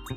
Hey,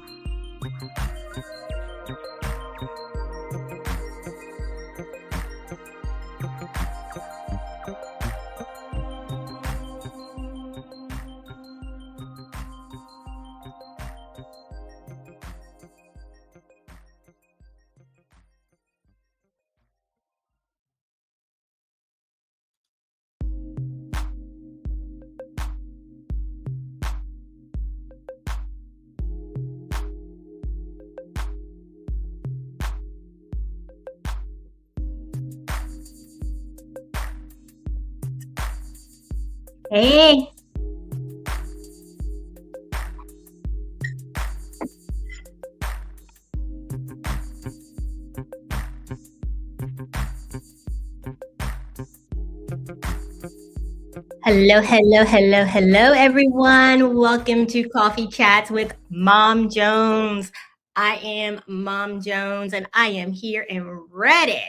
hello, everyone. Welcome to Coffee Chats with Mom Jones. I am Mom Jones, and I am here and ready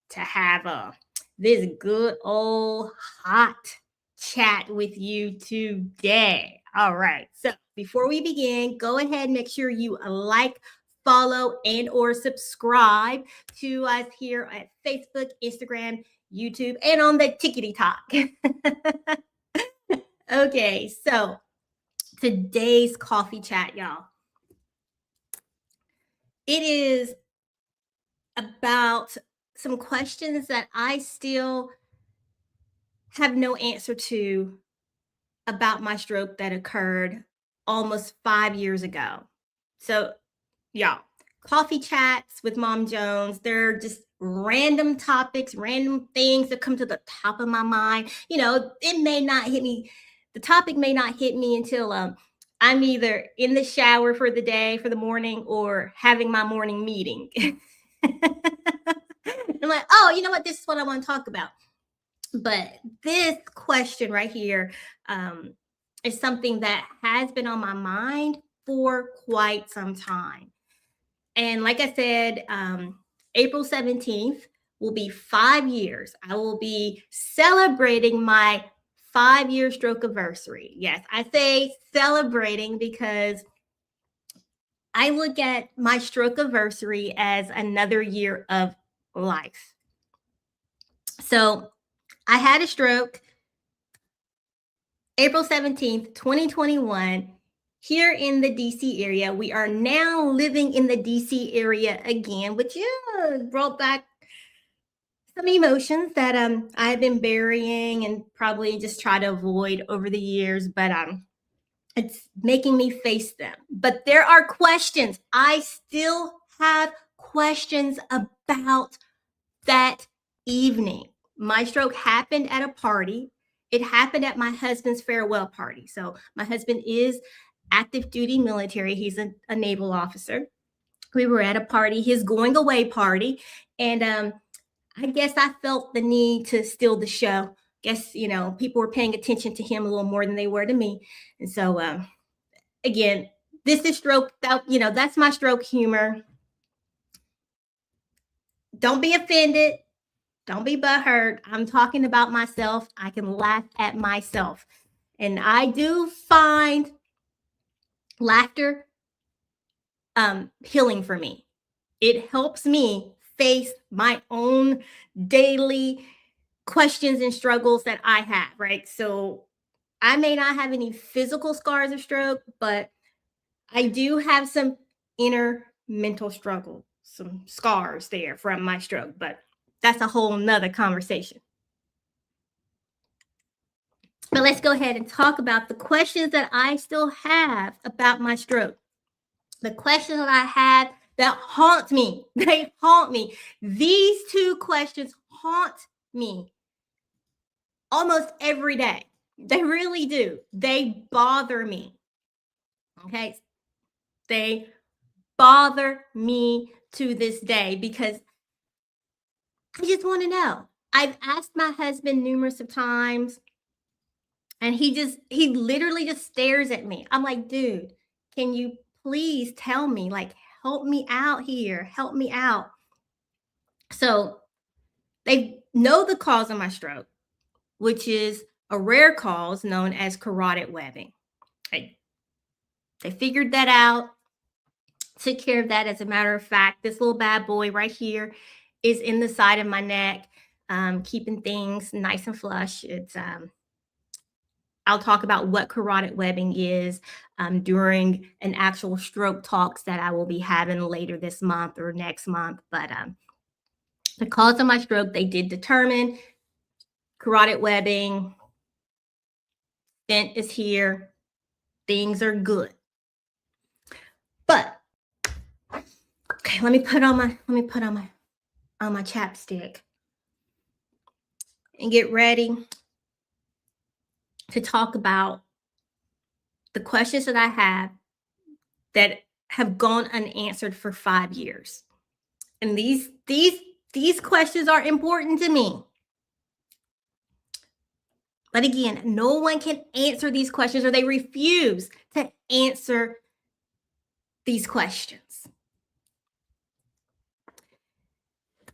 to have this good old hot chat with you today. All right. So before we begin, go ahead and make sure you like, follow, and or subscribe to us here at Facebook, Instagram, YouTube, and on the Tickety Talk. Okay, so today's coffee chat, y'all. It is about some questions that I still have no answer to about my stroke that occurred almost 5 years ago. So, y'all, coffee chats with Mom Jones, they're just random topics, random things that come to the top of my mind. You know, it may not hit me, the topic may not hit me until I'm either in the shower for the day, for the morning, or having my morning meeting. I'm like, oh, you know what? This is what I want to talk about. But this question right here is something that has been on my mind for quite some time. And like I said, April 17th will be 5 years. I will be celebrating my 5-year stroke anniversary. Yes, I say celebrating because I look at my stroke anniversary as another year of life. So I had a stroke April 17th, 2021, here in the DC area. We are now living in the DC area again, which brought back some emotions that I have been burying and probably just try to avoid over the years, but it's making me face them. But there are questions. I still have questions about that evening. My stroke happened at a party. It happened at my husband's farewell party. So my husband is active duty military. He's a naval officer. We were at a party, his going away party. And I guess I felt the need to steal the show. Guess, you know, people were paying attention to him a little more than they were to me. And so, again, this is stroke, that's my stroke humor. Don't be offended. Don't be butthurt. I'm talking about myself. I can laugh at myself. And I do find laughter healing for me. It helps me face my own daily questions and struggles that I have, right? So I may not have any physical scars of stroke, but I do have some inner mental struggle, some scars there from my stroke, but that's a whole nother conversation. But let's go ahead and talk about the questions that I still have about my stroke. The questions that I have that haunt me. They haunt me. These two questions haunt me almost every day. They really do. They bother me. Okay. They bother me to this day because I just want to know. I've asked my husband numerous of times, and he literally just stares at me. I'm like, dude, can you please tell me, like, help me out here, help me out. So they know the cause of my stroke, which is a rare cause known as carotid webbing. They figured that out. took care of that. As a matter of fact, this little bad boy right here is in the side of my neck, keeping things nice and flush. It's I'll talk about what carotid webbing is during an actual stroke talks that I will be having later this month or next month. But the cause of my stroke, they did determine carotid webbing. Stent is here. Things are good. But okay, let me put on my chapstick and get ready to talk about the questions that I have that have gone unanswered for 5 years. And these questions are important to me. But again, no one can answer these questions, or they refuse to answer these questions.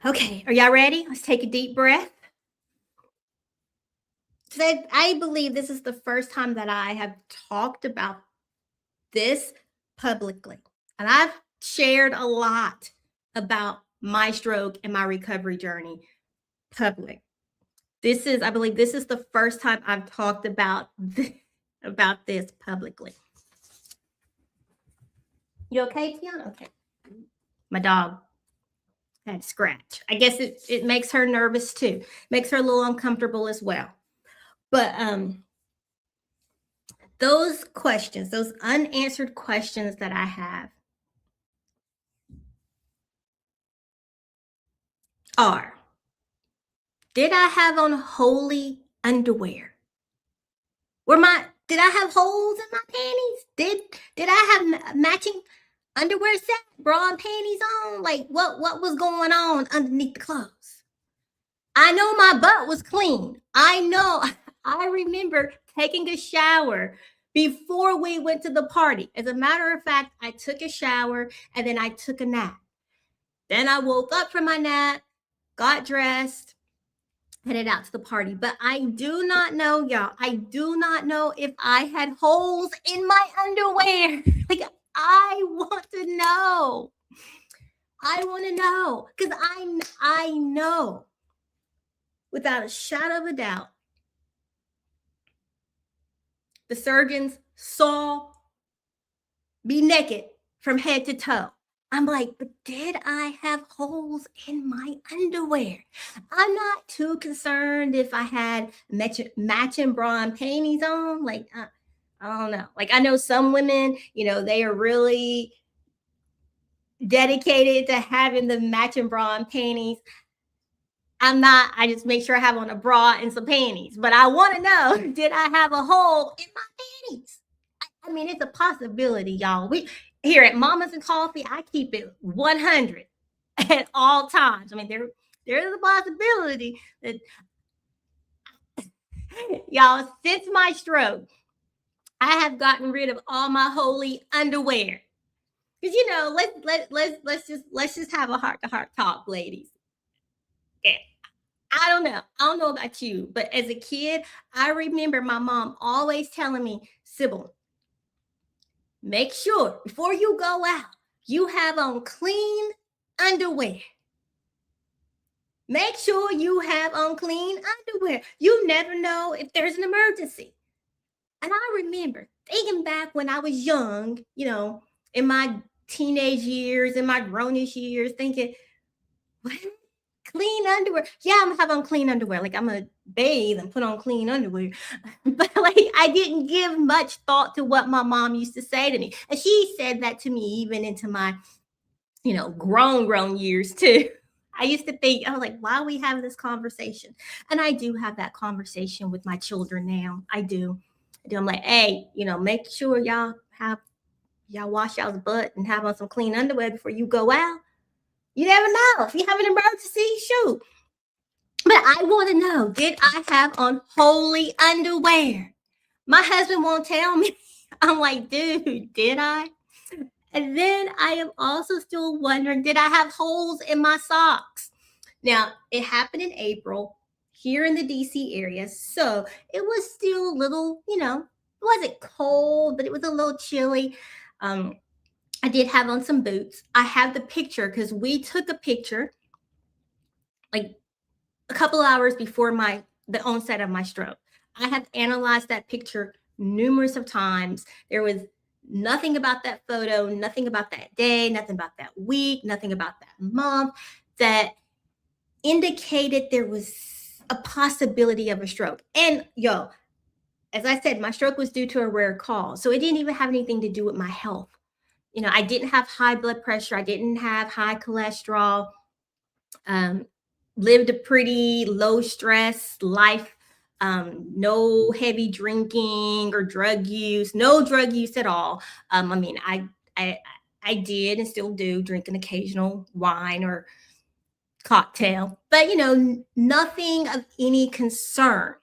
Okay, are y'all ready? Let's take a deep breath. So I believe this is the first time that I have talked about this publicly. And I've shared a lot about my stroke and my recovery journey public. I believe this is the first time I've talked about this publicly. You okay, Tiana? Okay. My dog had a scratch. I guess it makes her nervous too. Makes her a little uncomfortable as well. But those questions, those unanswered questions that I have are, did I have on holy underwear? Did I have holes in my panties? Did I have matching underwear set, bra and panties on? Like what was going on underneath the clothes? I know my butt was clean. I remember taking a shower before we went to the party. As a matter of fact, I took a shower and then I took a nap. Then I woke up from my nap, got dressed, headed out to the party. But I do not know, y'all. I do not know if I had holes in my underwear. Like, I want to know. I want to know. Because I know without a shadow of a doubt, the surgeons saw me naked from head to toe. I'm like, but did I have holes in my underwear? I'm not too concerned if I had matching bra and panties on. Like, I don't know. Like, I know some women, they are really dedicated to having the matching bra and panties. I'm not. I just make sure I have on a bra and some panties. But I want to know, did I have a hole in my panties? I mean, it's a possibility, y'all. Here at Mamas and Coffee, I keep it 100 at all times. I mean, there is a possibility that, y'all, since my stroke, I have gotten rid of all my holy underwear. Because let's just have a heart-to-heart talk, ladies. Yeah. I don't know about you, but as a kid, I remember my mom always telling me, Sybil, make sure before you go out, you have on clean underwear. Make sure you have on clean underwear. You never know if there's an emergency. And I remember thinking back when I was young, in my teenage years, in my grownish years, thinking, what? Clean underwear? Yeah, I'm gonna have on clean underwear. Like, I'm gonna bathe and put on clean underwear. But like, I didn't give much thought to what my mom used to say to me. And she said that to me even into my, grown years too. I used to think, I was like, why are we having this conversation? And I do have that conversation with my children now. I do. I'm like, hey, make sure y'all wash y'all's butt and have on some clean underwear before you go out. You never know. If you have an emergency, shoot. But I want to know, did I have on holy underwear? My husband won't tell me. I'm like, dude, did I? And then I am also still wondering, did I have holes in my socks? Now, it happened in April here in the DC area. So it was still a little, it wasn't cold, but it was a little chilly. I I did have on some boots. I have the picture because we took a picture like a couple hours before the onset of my stroke. I have analyzed that picture numerous of times. There was nothing about that photo, nothing about that day, nothing about that week, nothing about that month that indicated there was a possibility of a stroke. And yo, as I said, my stroke was due to a rare cause. So it didn't even have anything to do with my health. I didn't have high blood pressure. I didn't have high cholesterol. Um, Lived a pretty low stress life. No heavy drinking or drug use. No drug use at all. I mean, I I did and still do drink an occasional wine or cocktail, but nothing of any concern.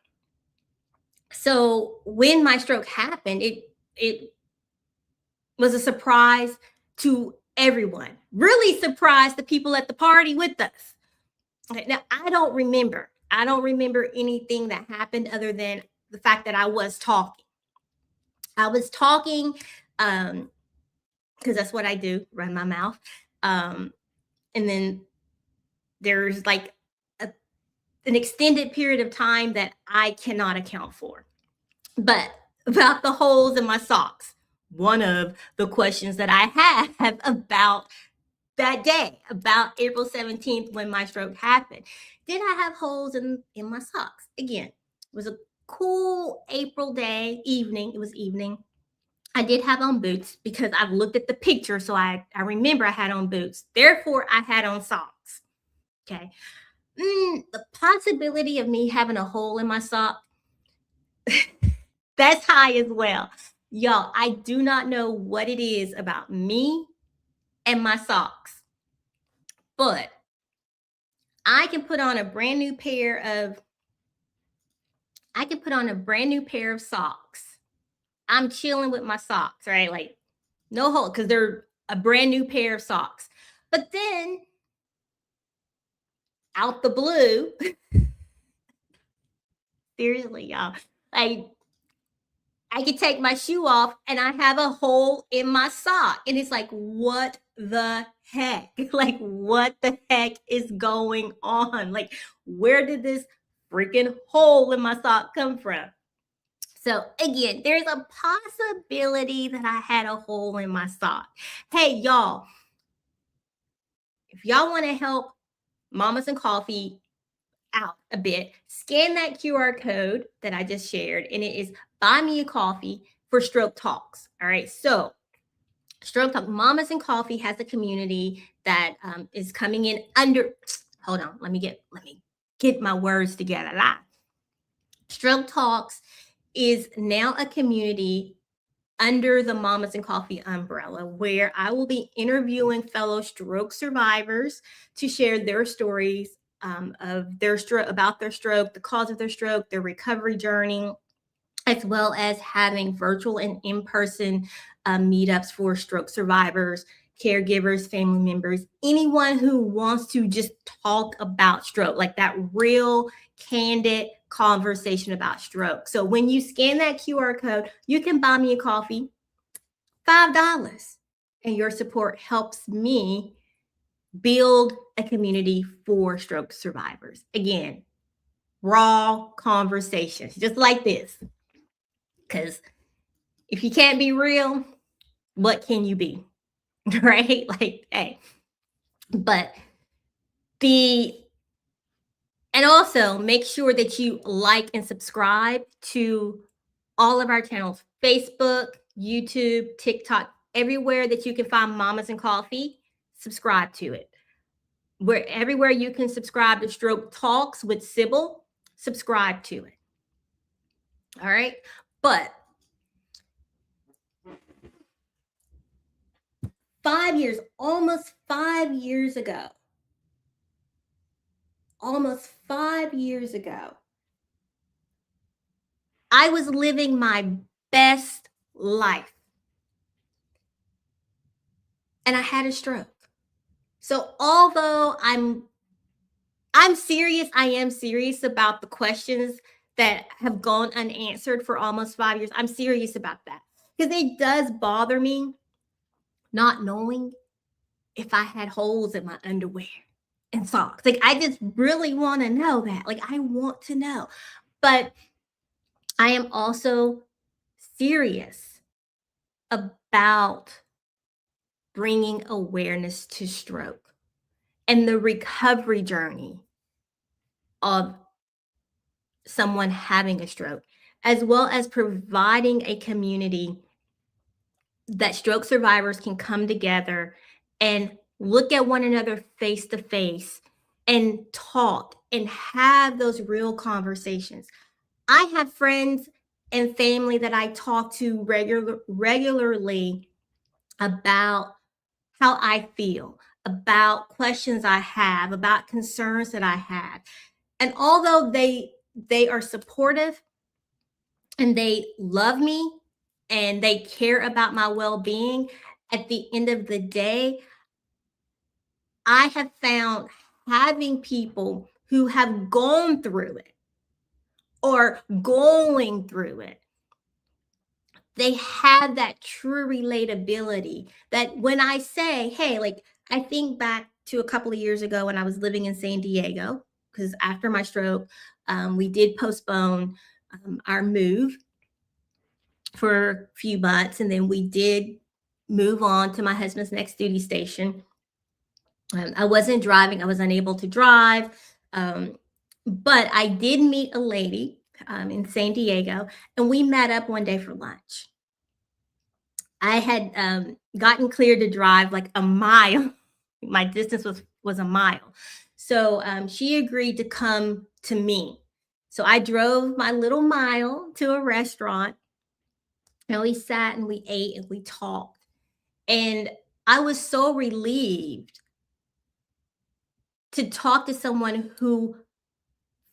So when my stroke happened, it was a surprise to everyone. Really surprised the people at the party with us. Okay, now I don't remember. I don't remember anything that happened other than the fact that I was talking. I was talking because that's what I do, run my mouth. And then there's like an extended period of time that I cannot account for. But about the holes in my socks, one of the questions that I have about that day, about April 17th when my stroke happened. Did I have holes in my socks? Again, it was a cool April day, evening. It was evening. I did have on boots because I've looked at the picture, so I remember I had on boots. Therefore, I had on socks. Okay. The possibility of me having a hole in my sock, that's high as well. Y'all, I do not know what it is about me and my socks, but I can put on a brand new pair of socks. I'm chilling with my socks, right? Like no hole because they're a brand new pair of socks. But then out the blue, seriously, y'all, like I could take my shoe off and I have a hole in my sock. And it's like, what the heck? Like, what the heck is going on? Like, where did this freaking hole in my sock come from? So, again, there's a possibility that I had a hole in my sock. Hey, y'all, if y'all want to help Mamas and Coffee out a bit, scan that QR code that I just shared, and it is Buy Me a Coffee for Stroke Talks. All right. So, Stroke Talk Mamas and Coffee has a community that is coming in under. Hold on. Let me get my words together. Stroke Talks is now a community under the Mamas and Coffee umbrella where I will be interviewing fellow stroke survivors to share their stories of their stroke, about their stroke, the cause of their stroke, their recovery journey, as well as having virtual and in-person meetups for stroke survivors, caregivers, family members, anyone who wants to just talk about stroke, like that real candid conversation about stroke. So when you scan that QR code, you can buy me a coffee, $5. And your support helps me build a community for stroke survivors. Again, raw conversations, just like this. Because if you can't be real, what can you be? Right? Like, hey. But and also make sure that you like and subscribe to all of our channels, Facebook, YouTube, TikTok, everywhere that you can find Mamas and Coffee, subscribe to it. Everywhere you can subscribe to Stroke Talks with Sybil, subscribe to it. All right. But 5 years, almost 5 years ago, I was living my best life. And I had a stroke. So although I'm serious, I am serious about the questions that have gone unanswered for almost 5 years. I'm serious about that because it does bother me not knowing if I had holes in my underwear and socks. Like, I just really want to know that. Like, I want to know. But I am also serious about bringing awareness to stroke and the recovery journey of someone having a stroke, as well as providing a community that stroke survivors can come together and look at one another face to face and talk and have those real conversations. I have friends and family that I talk to regularly about how I feel, about questions I have, about concerns that I have. And although they are supportive and they love me and they care about my well-being, at the end of the day, I have found having people who have gone through it or going through it, they have that true relatability that when I say, hey, like, I think back to a couple of years ago when I was living in San Diego, because after my stroke, we did postpone our move for a few months. And then we did move on to my husband's next duty station. I wasn't driving, I was unable to drive. But I did meet a lady in San Diego, and we met up one day for lunch. I had gotten cleared to drive like a mile. My distance was a mile. So she agreed to come to me. So I drove my little mile to a restaurant, and we sat and we ate and we talked. And I was so relieved to talk to someone who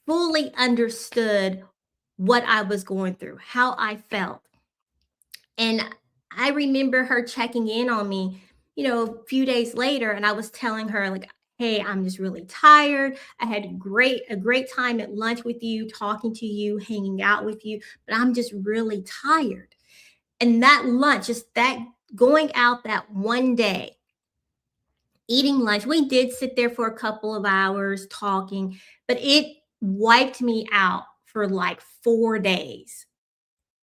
fully understood what I was going through, how I felt. And I remember her checking in on me, a few days later, and I was telling her, like, hey, I'm just really tired. I had a great time at lunch with you, talking to you, hanging out with you, but I'm just really tired. And that lunch, just that going out that one day, eating lunch, we did sit there for a couple of hours talking, but it wiped me out for like 4 days.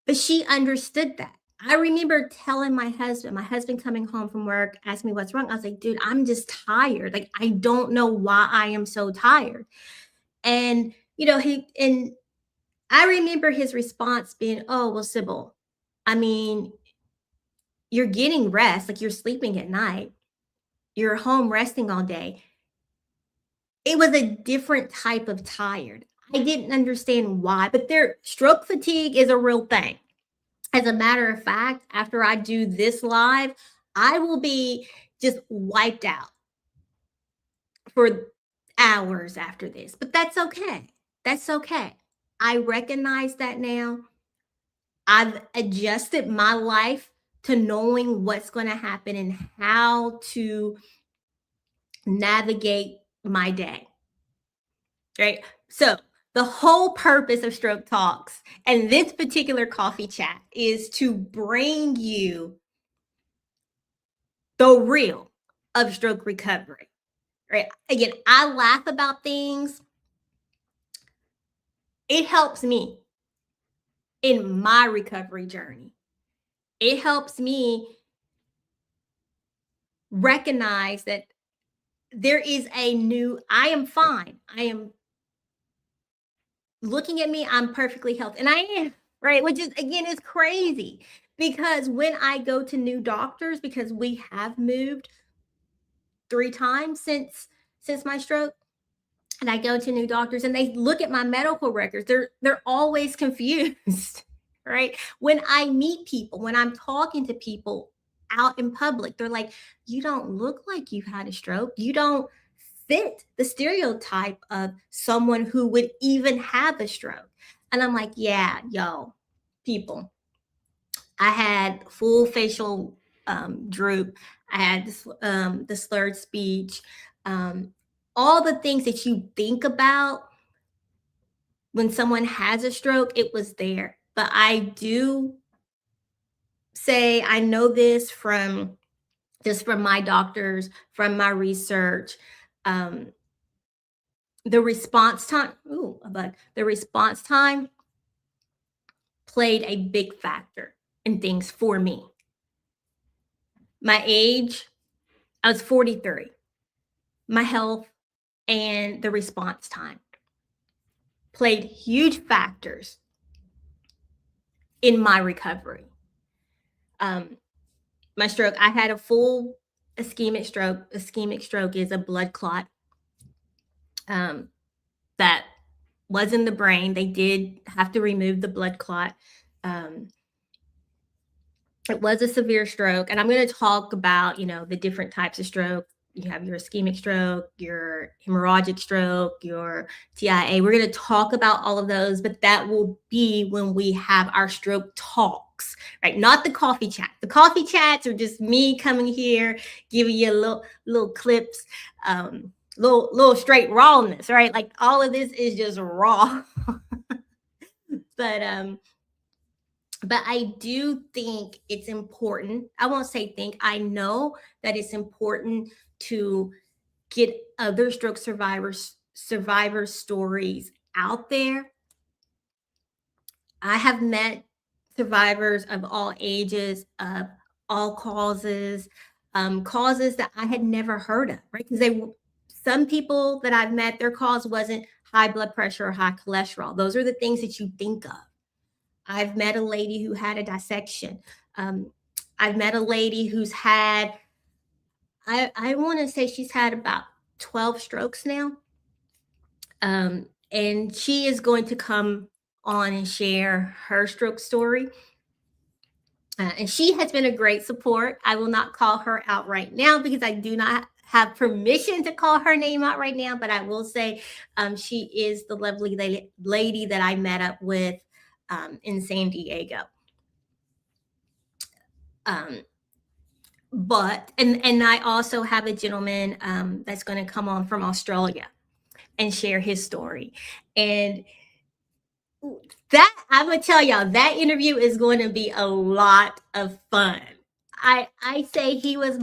But she understood that. I remember telling my husband coming home from work, asked me what's wrong. I was like, dude, I'm just tired. Like, I don't know why I am so tired. And, and I remember his response being, oh, well, Sybil, I mean, you're getting rest, like you're sleeping at night, you're home resting all day. It was a different type of tired. I didn't understand why, but stroke fatigue is a real thing. As a matter of fact, after I do this live, I will be just wiped out for hours after this, but that's okay. That's okay. I recognize that now. I've adjusted my life to knowing what's going to happen and how to navigate my day. Right? So, the whole purpose of Stroke Talks and this particular coffee chat is to bring you the real of stroke recovery, right? Again, I laugh about things. It helps me in my recovery journey. It helps me recognize that there is I am fine. I am looking at me, I'm perfectly healthy. And I am, right? Which is, again, is crazy because when I go to new doctors, because we have moved 3 times since my stroke, and I go to new doctors and they look at my medical records, they're always confused, right? When I meet people, when I'm talking to people out in public, they're like, you don't look like you've had a stroke. You don't fit the stereotype of someone who would even have a stroke. And I'm like, yeah, yo, people, I had full facial droop. I had the slurred speech, all the things that you think about when someone has a stroke, it was there. But I do say I know this from just from my doctors, from my research. Um, the response time, ooh, a bug. The response time played a big factor in things for me. My age, I was 43. My health and the response time played huge factors in my recovery. My stroke, I had a full ischemic stroke. Ischemic stroke is a blood clot that was in the brain. They did have to remove the blood clot. It was a severe stroke, and I'm going to talk about, the different types of stroke. You have your ischemic stroke, your hemorrhagic stroke, your TIA. We're going to talk about all of those, but that will be when we have our stroke talks, right? Not the coffee chat. The coffee chats are just me coming here, giving you little clips, little straight rawness, right? Like all of this is just raw. But I do think it's important. I won't say think. I know that it's important to get other stroke survivor stories out there. I have met survivors of all ages, of all causes, causes that I had never heard of, right? Because some people that I've met, their cause wasn't high blood pressure or high cholesterol. Those are the things that you think of. I've met a lady who had a dissection. I've met a lady who's had, I want to say she's had about 12 strokes now. And she is going to come on and share her stroke story. And she has been a great support. I will not call her out right now because I do not have permission to call her name out right now, but I will say she is the lovely lady that I met up with in San Diego. But I also have a gentleman that's going to come on from Australia and share his story. And that, I'm going to tell y'all, that interview is going to be a lot of fun. I say he was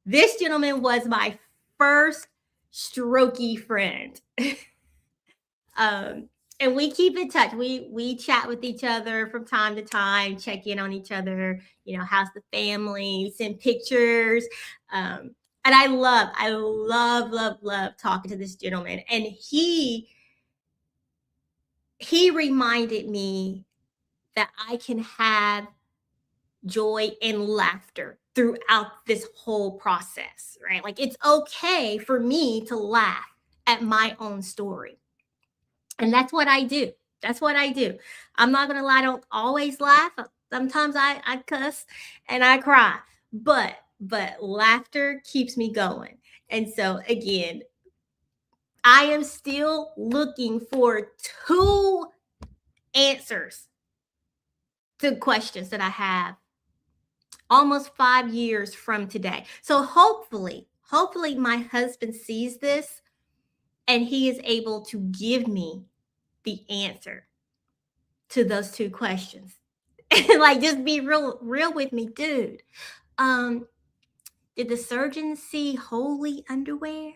this gentleman was my first strokey friend. And we keep in touch. We chat with each other from time to time, check in on each other, how's the family, send pictures. And I love talking to this gentleman. And he reminded me that I can have joy and laughter throughout this whole process, right? Like it's okay for me to laugh at my own story. And that's what I do. I'm not going to lie. I don't always laugh. Sometimes I cuss and I cry, but laughter keeps me going. And so again, I am still looking for 2 answers to questions that I have almost 5 years from today. So hopefully my husband sees this and he is able to give me the answer to those 2 questions. Like, just be real with me, dude. Did the surgeon see holy underwear,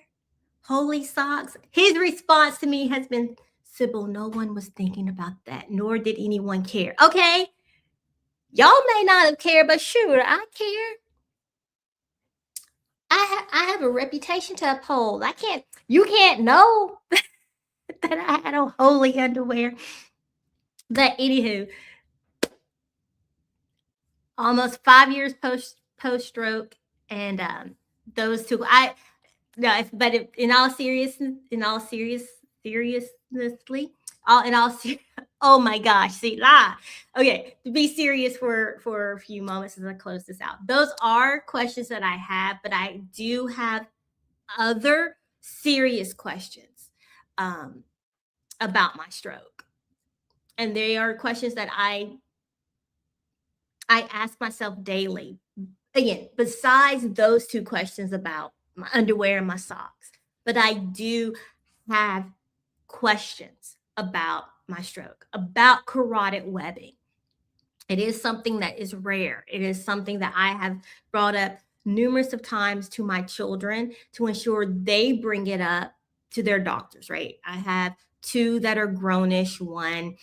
holy socks? His response to me has been, Sybil, no one was thinking about that, nor did anyone care. Okay, y'all may not have cared, but sure, I care. I have a reputation to uphold. You can't know that I had on holy underwear. But anywho, almost 5 years post stroke, and those 2. In all seriousness, oh my gosh, see, okay, to be serious for a few moments as I close this out. Those are questions that I have, but I do have other serious questions about my stroke, and they are questions that I ask myself daily. Again, besides those 2 questions about my underwear and my socks, but I do have questions about my stroke, about carotid webbing. It is something that is rare. It is something that I have brought up numerous of times to my children to ensure they bring it up to their doctors, right? I have two that are grownish, one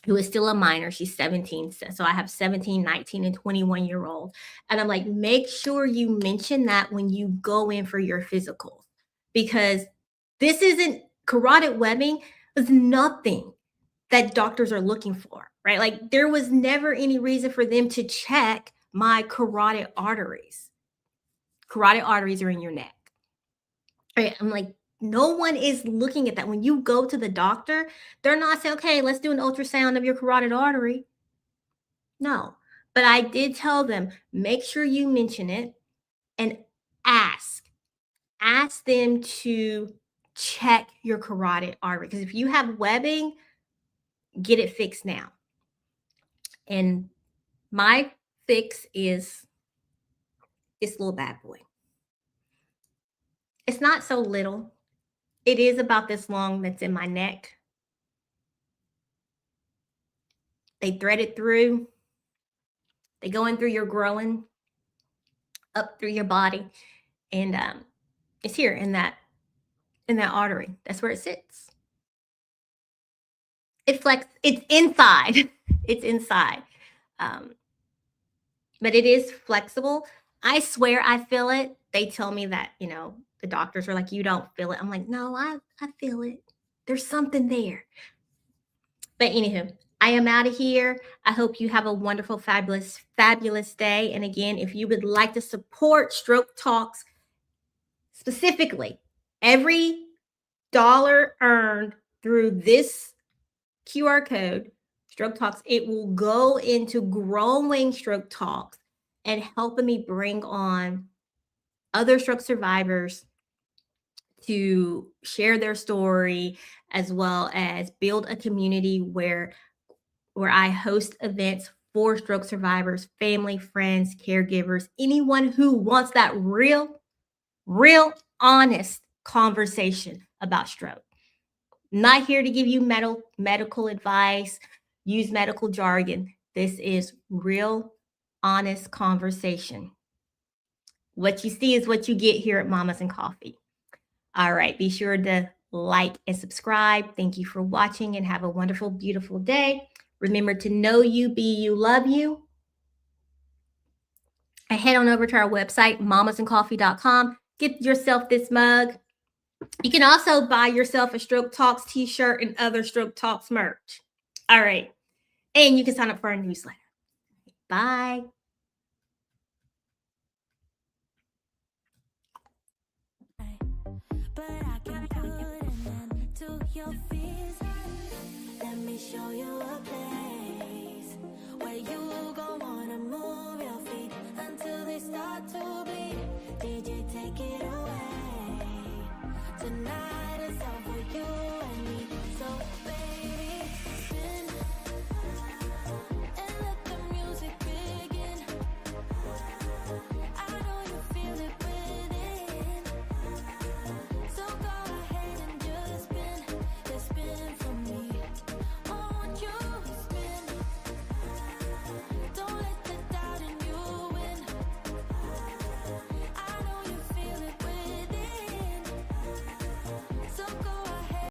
who is still a minor. She's 17. So I have 17, 19, and 21-year-old. And I'm like, make sure you mention that when you go in for your physicals, because this isn't carotid webbing, is nothing that doctors are looking for, right? Like there was never any reason for them to check my carotid arteries. Carotid arteries are in your neck. Right? I'm like, no one is looking at that. When you go to the doctor, they're not saying, okay, let's do an ultrasound of your carotid artery. No. But I did tell them, make sure you mention it and ask. Ask them to check your carotid artery. Because if you have webbing, get it fixed now. And my fix is this little bad boy. It's not so little. It is about this long that's in my neck. They thread it through. They go in through your growing, up through your body, and it's here in that artery. That's where it sits. It flex. It's inside. It's inside. Um, but it is flexible. I swear I feel it. They tell me that, the doctors are like, you don't feel it. I'm like, no, I feel it. There's something there. But anywho, I am out of here. I hope you have a wonderful, fabulous, fabulous day. And again, if you would like to support Stroke Talks specifically, every dollar earned through this QR code, Stroke Talks, it will go into growing Stroke Talks and helping me bring on other stroke survivors to share their story, as well as build a community where I host events for stroke survivors, family, friends, caregivers, anyone who wants that real, honest conversation about stroke. Not here to give you medical advice, use medical jargon. This is real, honest conversation. What you see is what you get here at Mamas and Coffee. All right, be sure to like and subscribe. Thank you for watching and have a wonderful, beautiful day. Remember to know you, be you, love you. And head on over to our website, mamasandcoffee.com. Get yourself this mug. You can also buy yourself a Stroke Talks t-shirt and other Stroke Talks merch. All right. And you can sign up for our newsletter. Bye. But I can put an end to your fears. Let me show you a place where you gon' wanna move your feet.